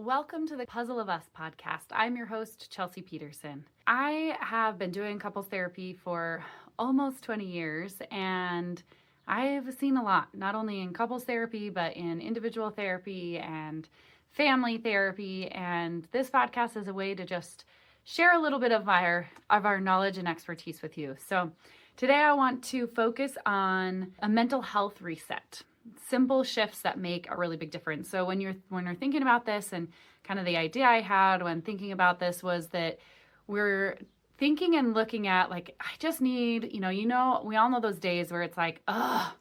Welcome to the Puzzle of Us podcast. I'm your host, Chelsea Peterson. I have been doing couples therapy for almost 20 years, and I've seen a lot, not only in couples therapy, but in individual therapy and family therapy. And this podcast is a way to just share a little bit of our knowledge and expertise with you. So today I want to focus on a mental health reset. Simple shifts that make a really big difference. So when you're thinking about this, and kind of the idea I had when thinking about this was that we're thinking and looking at like, I just need, we all know those days where it's like, I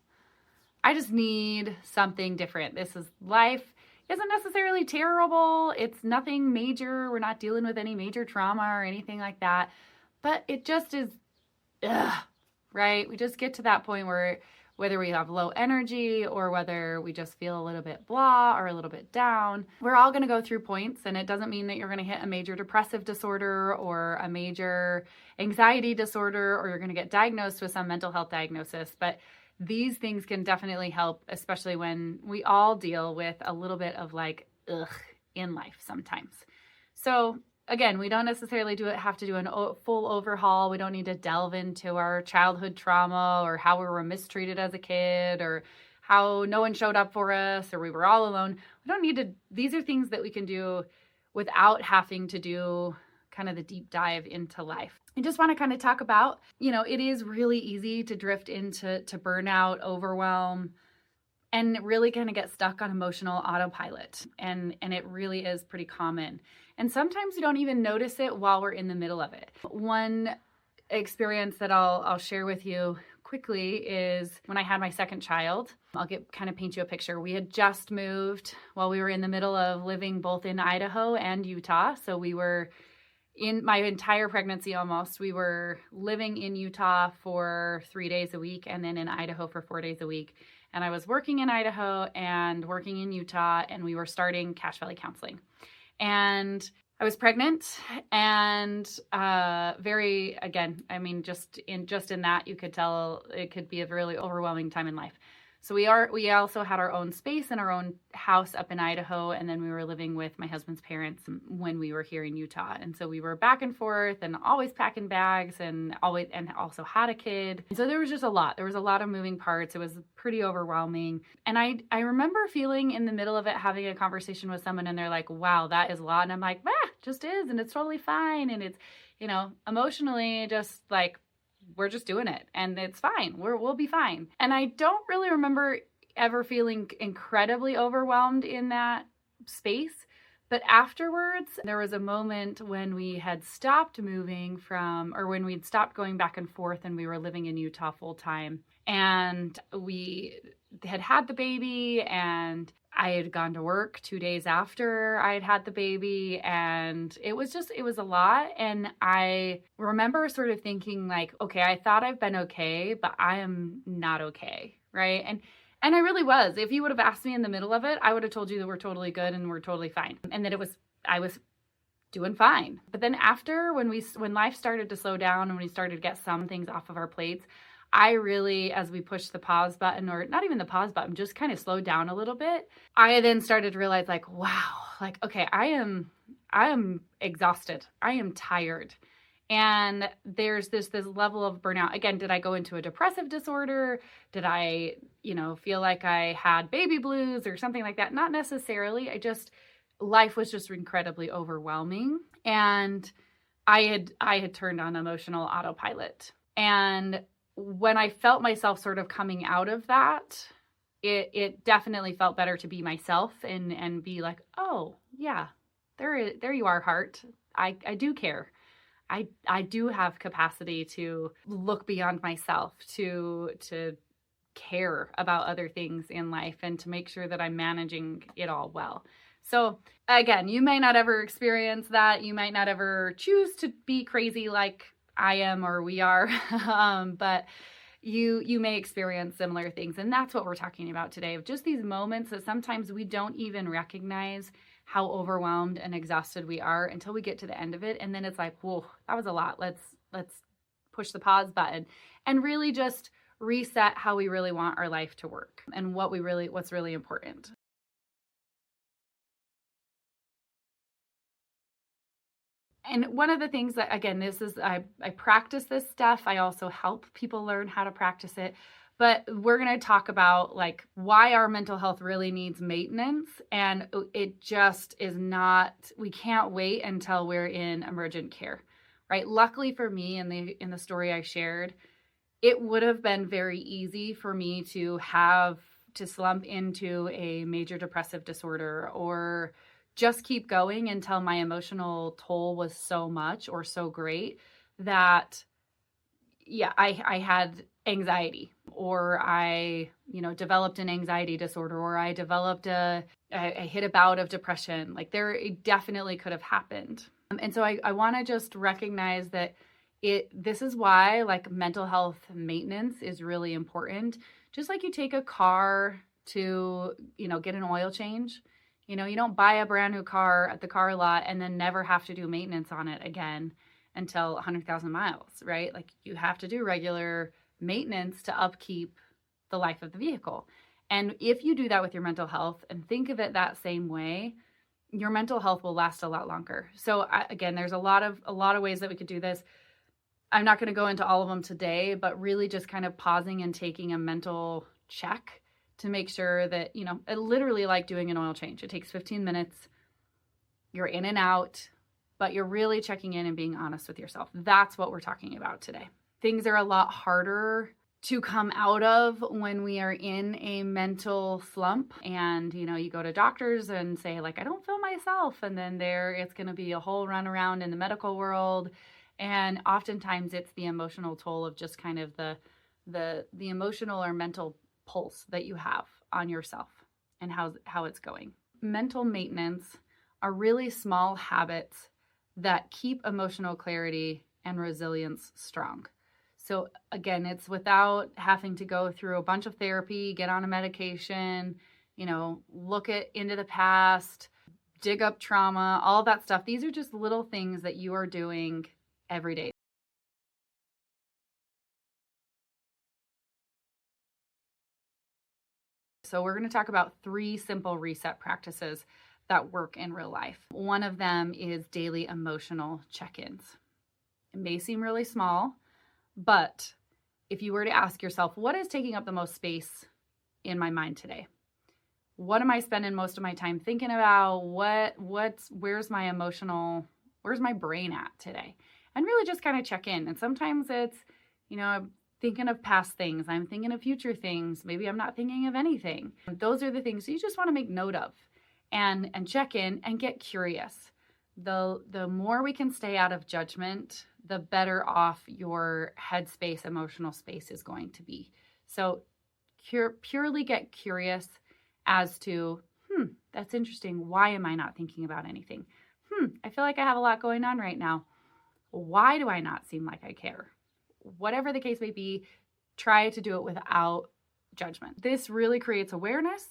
just need something different. Life isn't necessarily terrible. It's nothing major. We're not dealing with any major trauma or anything like that, but it just is, right? We just get to that point where whether we have low energy or whether we just feel a little bit blah or a little bit down, we're all going to go through points. And it doesn't mean that you're going to hit a major depressive disorder or a major anxiety disorder, or you're going to get diagnosed with some mental health diagnosis. But these things can definitely help, especially when we all deal with a little bit of like, in life sometimes. So again, we don't necessarily have to do a full overhaul. We don't need to delve into our childhood trauma or how we were mistreated as a kid or how no one showed up for us or we were all alone. We don't need to. These are things that we can do without having to do kind of the deep dive into life. I just want to kind of talk about, it is really easy to drift into burnout, overwhelm, and really kind of get stuck on emotional autopilot. And it really is pretty common. And sometimes we don't even notice it while we're in the middle of it. One experience that I'll share with you quickly is when I had my second child. I'll paint you a picture. We had just moved while we were in the middle of living both in Idaho and Utah. So we were in my entire pregnancy almost. We were living in Utah for 3 days a week and then in Idaho for 4 days a week. And I was working in Idaho and working in Utah, and we were starting Cache Valley Counseling. And I was pregnant and just in that, you could tell it could be a really overwhelming time in life. So we also had our own space and our own house up in Idaho, and then we were living with my husband's parents when we were here in Utah. And so we were back and forth and always packing bags and also had a kid. And so there was just a lot. There was a lot of moving parts. It was pretty overwhelming. And I remember feeling in the middle of it, having a conversation with someone, and they're like, "Wow, that is a lot." And I'm like, just is, and it's totally fine. And it's, emotionally just like, we're just doing it and it's fine. We'll be fine. And I don't really remember ever feeling incredibly overwhelmed in that space. But afterwards, there was a moment when we had stopped moving when we'd stopped going back and forth and we were living in Utah full time. And we had the baby, and I had gone to work 2 days after I had the baby, and it was a lot. And I remember sort of thinking like, okay, I thought I've been okay, but I am not okay, right? And I really was. If you would have asked me in the middle of it, I would have told you that we're totally good and we're totally fine, and that I was doing fine. But then after, when life started to slow down and when we started to get some things off of our plates, I really, as we pushed the pause button, or not even the pause button, just kind of slowed down a little bit, I then started to realize like, wow, like, okay, I am exhausted. I am tired. And there's this level of burnout. Again, did I go into a depressive disorder? Did I, feel like I had baby blues or something like that? Not necessarily. Life was just incredibly overwhelming. And I had turned on emotional autopilot. And when I felt myself sort of coming out of that, it definitely felt better to be myself and be like, oh yeah, there you are, heart. I do care. I do have capacity to look beyond myself, to care about other things in life, and to make sure that I'm managing it all well. So again, you may not ever experience that. You might not ever choose to be crazy like I am or we are, but you may experience similar things. And that's what we're talking about today, of just these moments that sometimes we don't even recognize how overwhelmed and exhausted we are until we get to the end of it. And then it's like, whoa, that was a lot. Let's push the pause button and really just reset how we really want our life to work and what's really important. And one of the things that, again, this is, I practice this stuff. I also help people learn how to practice it. But we're going to talk about like why our mental health really needs maintenance. And it just is not, we can't wait until we're in emergent care, right? Luckily for me, in the story I shared, it would have been very easy for me to slump into a major depressive disorder or just keep going until my emotional toll was so much or so great that, yeah, I had anxiety, or I, developed an anxiety disorder, or I developed I hit a bout of depression. Like it definitely could have happened. And so I want to just recognize that this is why like mental health maintenance is really important. Just like you take a car to, get an oil change, you don't buy a brand new car at the car lot and then never have to do maintenance on it again until 100,000 miles, right? Like you have to do regular maintenance to upkeep the life of the vehicle. And if you do that with your mental health and think of it that same way, your mental health will last a lot longer. So again, there's a lot of ways that we could do this. I'm not going to go into all of them today, but really just kind of pausing and taking a mental check to make sure that, it literally like doing an oil change. It takes 15 minutes. You're in and out, but you're really checking in and being honest with yourself. That's what we're talking about today. Things are a lot harder to come out of when we are in a mental slump, and you go to doctors and say like, I don't feel myself, and then it's going to be a whole run around in the medical world. And oftentimes it's the emotional toll of just kind of the emotional or mental pulse that you have on yourself and how it's going. Mental maintenance are really small habits that keep emotional clarity and resilience strong. So again, it's without having to go through a bunch of therapy, get on a medication, look into the past, dig up trauma, all of that stuff. These are just little things that you are doing every day. So we're going to talk about 3 simple reset practices that work in real life. One of them is daily emotional check-ins. It may seem really small, but if you were to ask yourself, what is taking up the most space in my mind today? What am I spending most of my time thinking about? Where's my brain at today? And really just kind of check in. And sometimes it's, I'm thinking of past things. I'm thinking of future things. Maybe I'm not thinking of anything. Those are the things you just want to make note of and check in and get curious. The more we can stay out of judgment, the better off your headspace, emotional space is going to be. So purely get curious as to, that's interesting. Why am I not thinking about anything? I feel like I have a lot going on right now. Why do I not seem like I care? Whatever the case may be, try to do it without judgment. This really creates awareness,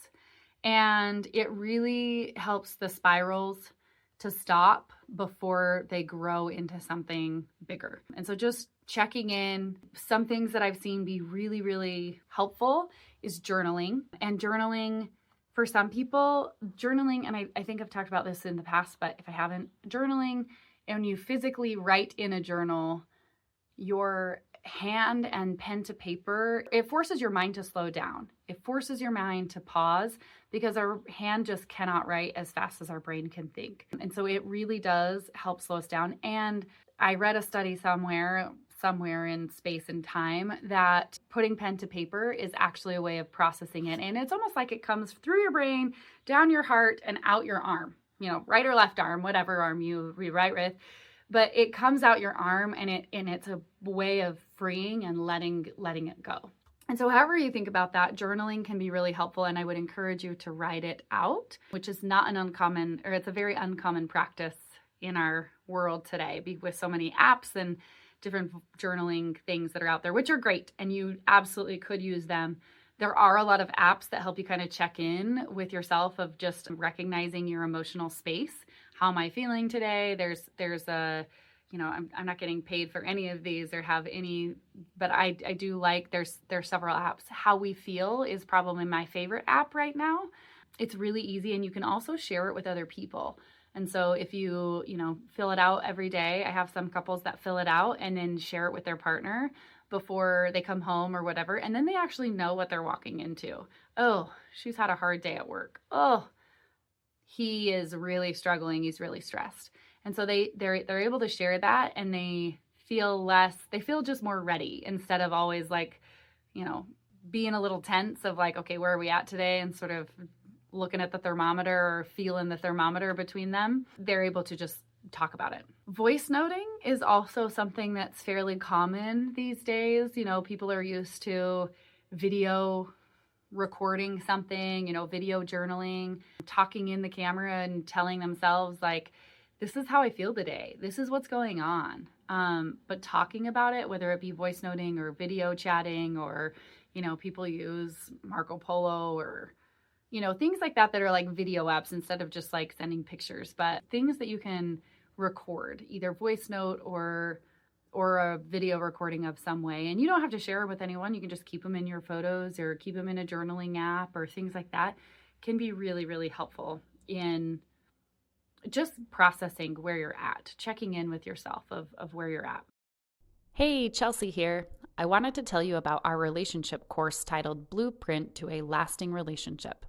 and it really helps the spirals to stop before they grow into something bigger. And so just checking in, some things that I've seen be really, really helpful is journaling. And journaling, for some people, and I think I've talked about this in the past, but if I haven't, journaling, and you physically write in a journal, your hand and pen to paper, it forces your mind to slow down. It forces your mind to pause because our hand just cannot write as fast as our brain can think. And so it really does help slow us down. And I read a study somewhere in space and time that putting pen to paper is actually a way of processing it. And it's almost like it comes through your brain, down your heart, and out your arm, right or left arm, whatever arm you write with. But it comes out your arm, and it's a way of freeing and letting it go. And so however you think about that, journaling can be really helpful, and I would encourage you to write it out, which is not it's a very uncommon practice in our world today with so many apps and different journaling things that are out there, which are great, and you absolutely could use them. There are a lot of apps that help you kind of check in with yourself of just recognizing your emotional space. How am I feeling today? There's a, I'm not getting paid for any of these or have any, but I do like, there's several apps. How We Feel is probably my favorite app right now. It's really easy, and you can also share it with other people. And so if fill it out every day, I have some couples that fill it out and then share it with their partner before they come home or whatever. And then they actually know what they're walking into. Oh, she's had a hard day at work. Oh, he is really struggling. He's really stressed. And so they're able to share that, and they feel just more ready, instead of always like, being a little tense of like, okay, where are we at today? And sort of looking at the thermometer or feeling the thermometer between them. They're able to just talk about it. Voice noting is also something that's fairly common these days. People are used to video recording something, video journaling, talking in the camera and telling themselves like, this is how I feel today. This is what's going on. But talking about it, whether it be voice noting or video chatting, or, people use Marco Polo or, things like that are like video apps instead of just like sending pictures, but things that you can record, either voice note or a video recording of some way. And you don't have to share them with anyone. You can just keep them in your photos or keep them in a journaling app, or things like that can be really, really helpful in just processing where you're at, checking in with yourself of where you're at. Hey, Chelsea here. I wanted to tell you about our relationship course titled Blueprint to a Lasting Relationship.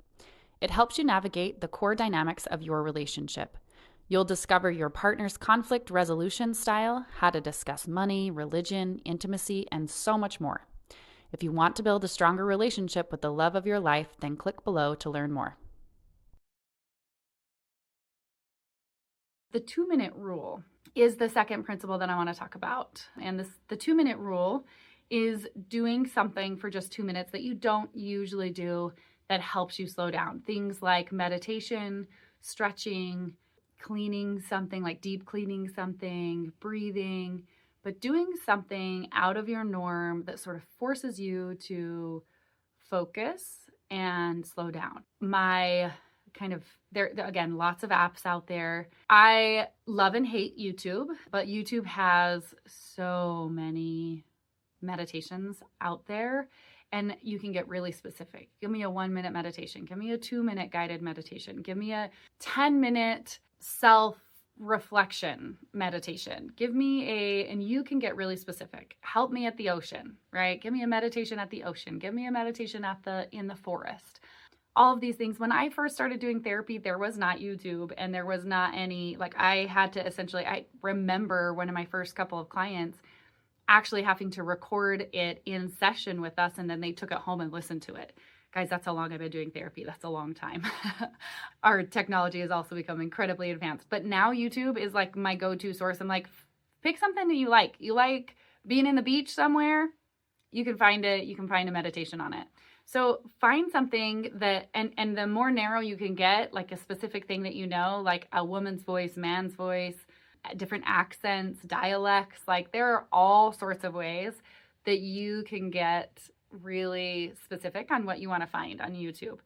It helps you navigate the core dynamics of your relationship. You'll discover your partner's conflict resolution style, how to discuss money, religion, intimacy, and so much more. If you want to build a stronger relationship with the love of your life, then click below to learn more. The 2-minute rule is the second principle that I want to talk about. And the 2-minute rule is doing something for just 2 minutes that you don't usually do that helps you slow down. Things like meditation, stretching, cleaning something, like deep cleaning something, breathing, but doing something out of your norm that sort of forces you to focus and slow down. There again, lots of apps out there. I love and hate YouTube, but YouTube has so many meditations out there, and you can get really specific. Give me a 1-minute meditation. Give me a 2-minute guided meditation. Give me a 10-minute self-reflection meditation. And you can get really specific. Help me at the ocean, right? Give me a meditation at the ocean. Give me a meditation in the forest. All of these things. When I first started doing therapy, there was not YouTube, and there was not any, I remember one of my first couple of clients actually having to record it in session with us, and then they took it home and listened to it. Guys, that's how long I've been doing therapy. That's a long time. Our technology has also become incredibly advanced, but now YouTube is like my go-to source. I'm like, pick something that you like. You like being in the beach somewhere? You can find it. You can find a meditation on it. So find something that, and the more narrow you can get, like a specific thing that like a woman's voice, man's voice, different accents, dialects, like there are all sorts of ways that you can get really specific on what you want to find on YouTube.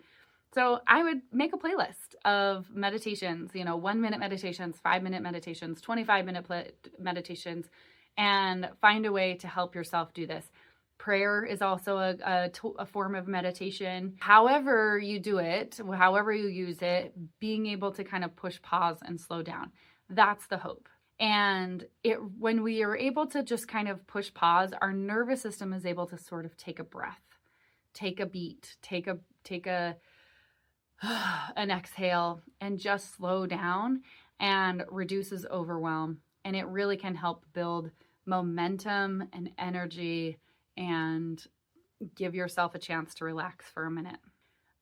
So I would make a playlist of meditations, 1-minute meditations, 5-minute meditations, 25-minute meditations, and find a way to help yourself do this. Prayer is also a form of meditation. However you do it, however you use it, being able to kind of push pause and slow down. That's the hope. And when we are able to just kind of push pause, our nervous system is able to sort of take a breath, take a beat, take an exhale, and just slow down, and reduces overwhelm. And it really can help build momentum and energy and give yourself a chance to relax for a minute.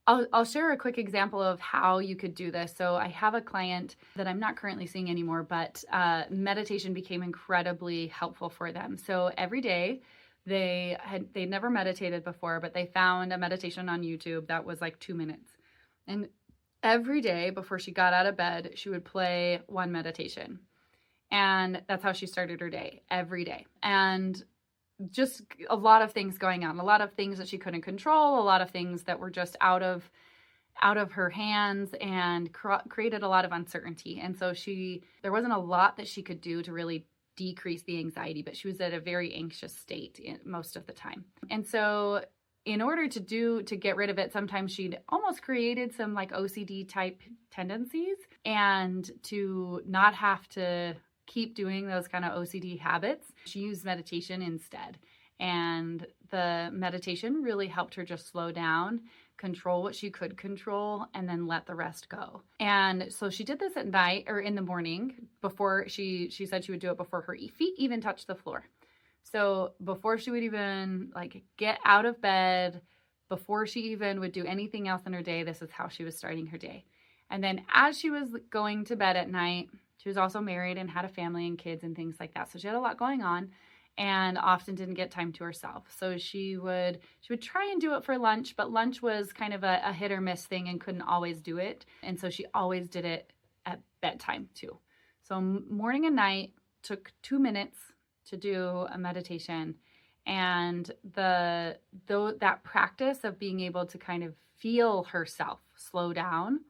I'll share a quick example of how you could do this. So I have a client that I'm not currently seeing anymore, but meditation became incredibly helpful for them. So every day they'd never meditated before, but they found a meditation on YouTube that was like 2 minutes. And every day before she got out of bed, she would play one meditation. And that's how she started her day, every day. And just a lot of things going on, a lot of things that she couldn't control, a lot of things that were just out of her hands, and created a lot of uncertainty. And so there wasn't a lot that she could do to really decrease the anxiety, but she was at a very anxious state most of the time. And so in order to get rid of it, sometimes she'd almost created some like OCD type tendencies, and to not have to keep doing those kind of OCD habits, she used meditation instead. And the meditation really helped her just slow down, control what she could control, and then let the rest go. And so she did this at night or in the morning before she said she would do it before her feet even touched the floor. So before she would even like get out of bed, before she even would do anything else in her day, this is how she was starting her day. And then as she was going to bed at night, she was also married and had a family and kids and things like that. So she had a lot going on and often didn't get time to herself. So she would try and do it for lunch, but lunch was kind of a hit or miss thing and couldn't always do it. And so she always did it at bedtime too. So morning and night, took 2 minutes to do a meditation. And that practice of being able to kind of feel herself slow down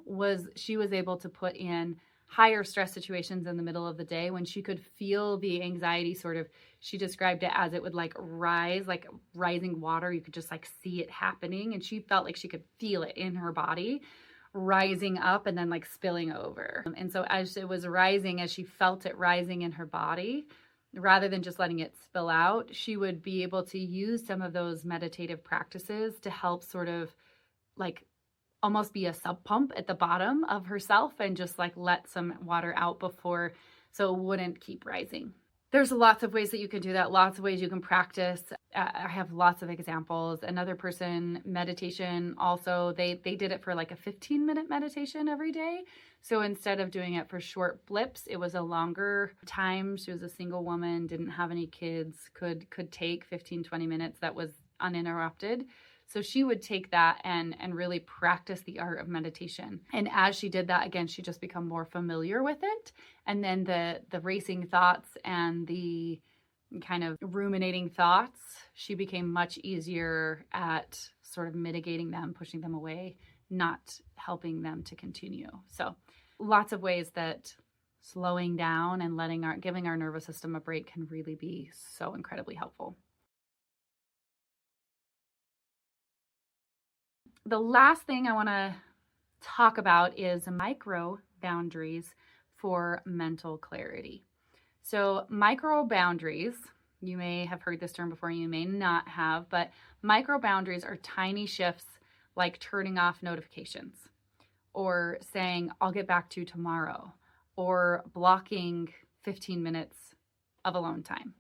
she was able to put in higher stress situations in the middle of the day when she could feel the anxiety sort of, she described it as it would like rise, like rising water. You could just like see it happening. And she felt like she could feel it in her body rising up and then like spilling over. And so as it was rising, as she felt it rising in her body, rather than just letting it spill out, she would be able to use some of those meditative practices to help sort of like almost be a sub pump at the bottom of herself and just like let some water out before, so it wouldn't keep rising. There's lots of ways that you can do that, lots of ways you can practice. I have lots of examples. Another person, meditation also, they did it for like a 15-minute meditation every day. So instead of doing it for short blips, it was a longer time. She was a single woman, didn't have any kids, could take 15, 20 minutes that was uninterrupted. So she would take that and really practice the art of meditation. And as she did that, again, she just become more familiar with it. And then the racing thoughts and the kind of ruminating thoughts, she became much easier at sort of mitigating them, pushing them away, not helping them to continue. So lots of ways that slowing down and giving our nervous system a break can really be so incredibly helpful. The last thing I want to talk about is micro boundaries for mental clarity. So micro boundaries, you may have heard this term before, you may not have, but micro boundaries are tiny shifts like turning off notifications or saying, I'll get back to you tomorrow, or blocking 15 minutes of alone time.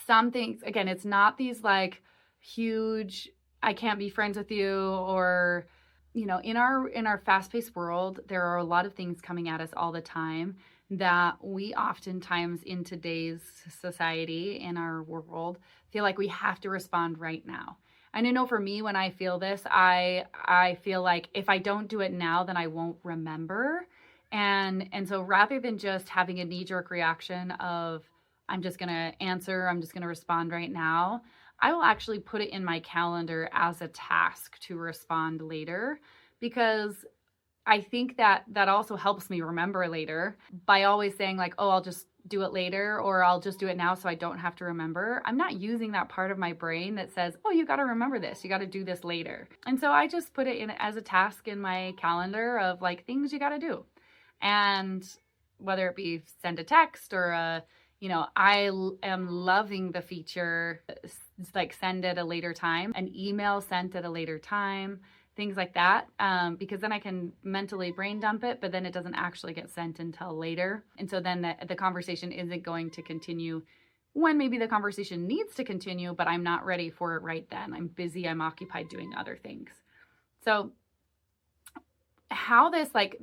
Some things, again, it's not these like huge, I can't be friends with you, or, you know, in our fast-paced world, there are a lot of things coming at us all the time that we oftentimes in today's society, in our world, feel like we have to respond right now. And I know for me, when I feel this, I feel like if I don't do it now, then I won't remember. And so rather than just having a knee-jerk reaction of, I'm just going to answer, I'm just going to respond right now, I will actually put it in my calendar as a task to respond later, because I think that also helps me remember later by always saying like, oh, I'll just do it later, or I'll just do it now so I don't have to remember. I'm not using that part of my brain that says, oh, you got to remember this, you got to do this later. And so I just put it in as a task in my calendar of like things you got to do. And whether it be send a text or I am loving the feature, like send at a later time, an email sent at a later time, things like that, because then I can mentally brain dump it, but then it doesn't actually get sent until later. And so then the conversation isn't going to continue when maybe the conversation needs to continue, but I'm not ready for it right then. I'm busy, I'm occupied doing other things. So how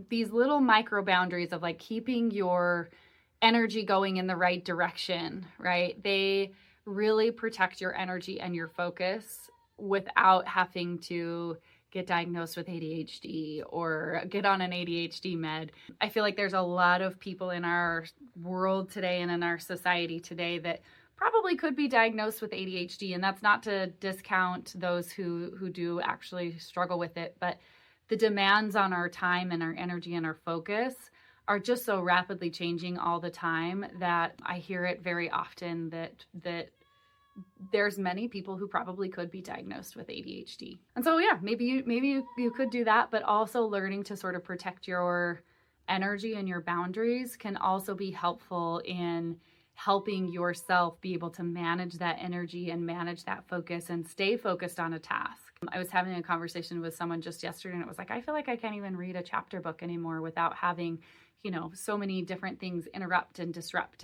these little micro boundaries of like keeping your energy going in the right direction, right? They really protect your energy and your focus without having to get diagnosed with ADHD or get on an ADHD med. I feel like there's a lot of people in our world today and in our society today that probably could be diagnosed with ADHD. And that's not to discount those who do actually struggle with it, but the demands on our time and our energy and our focus are just so rapidly changing all the time that I hear it very often that there's many people who probably could be diagnosed with ADHD. And so, yeah, maybe you could do that, but also learning to sort of protect your energy and your boundaries can also be helpful in helping yourself be able to manage that energy and manage that focus and stay focused on a task. I was having a conversation with someone just yesterday, and it was like, I feel like I can't even read a chapter book anymore without having, so many different things interrupt and disrupt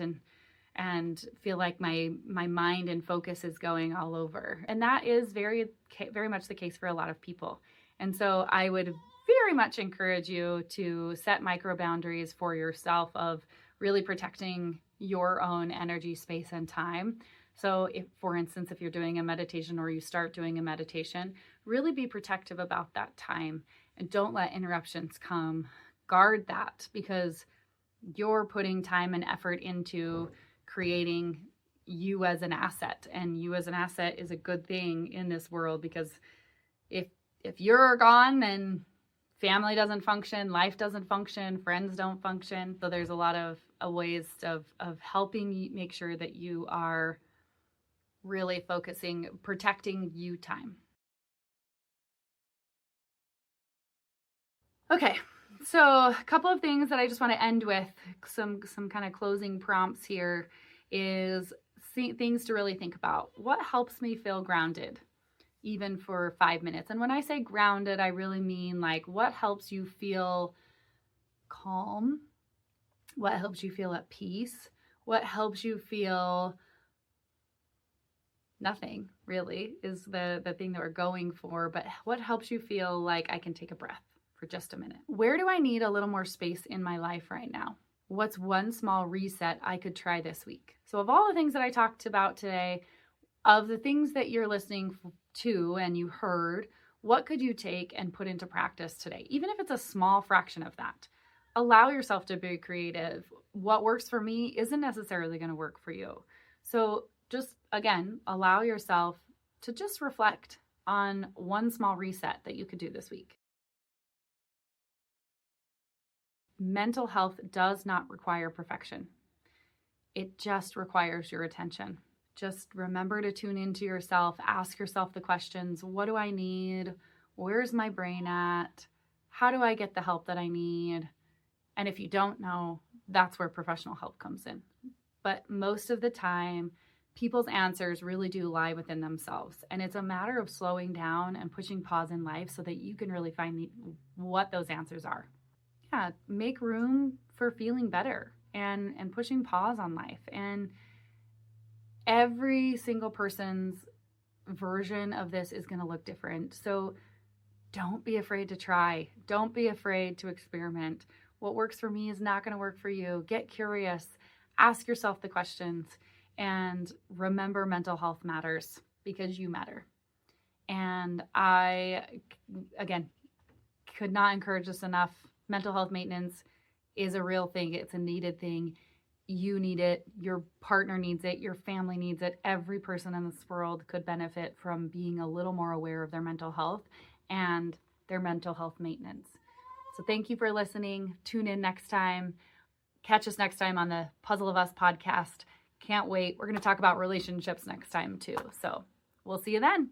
and feel like my mind and focus is going all over. And that is very, very much the case for a lot of people. And so I would very much encourage you to set micro boundaries for yourself of really protecting your own energy, space, and time. So if, for instance, if you're doing a meditation or you start doing a meditation, really be protective about that time and don't let interruptions come. Guard that, because you're putting time and effort into creating you as an asset, and you as an asset is a good thing in this world, because if you're gone, then family doesn't function, life doesn't function, friends don't function. So there's a lot of ways of helping you make sure that you are really focusing, protecting you time. Okay, so a couple of things that I just want to end with, some kind of closing prompts here, is things to really think about. What helps me feel grounded, even for 5 minutes? And when I say grounded, I really mean like, what helps you feel calm? What helps you feel at peace? What helps you feel nothing, really, is the thing that we're going for. But what helps you feel like I can take a breath for just a minute? Where do I need a little more space in my life right now? What's one small reset I could try this week? So of all the things that I talked about today, of the things that you're listening to and you heard, what could you take and put into practice today? Even if it's a small fraction of that. Allow yourself to be creative. What works for me isn't necessarily going to work for you. So just, again, allow yourself to just reflect on one small reset that you could do this week. Mental health does not require perfection. It just requires your attention. Just remember to tune into yourself. Ask yourself the questions. What do I need? Where's my brain at? How do I get the help that I need? And if you don't know, that's where professional help comes in. But most of the time, people's answers really do lie within themselves. And it's a matter of slowing down and pushing pause in life so that you can really find what those answers are. Yeah, make room for feeling better and pushing pause on life. And every single person's version of this is going to look different. So don't be afraid to try. Don't be afraid to experiment. What works for me is not going to work for you. Get curious. Ask yourself the questions. And remember, mental health matters because you matter. And I, again, could not encourage this enough. Mental health maintenance is a real thing. It's a needed thing. You need it. Your partner needs it. Your family needs it. Every person in this world could benefit from being a little more aware of their mental health and their mental health maintenance. So thank you for listening. Tune in next time. Catch us next time on the Puzzle of Us podcast. Can't wait. We're going to talk about relationships next time too. So we'll see you then.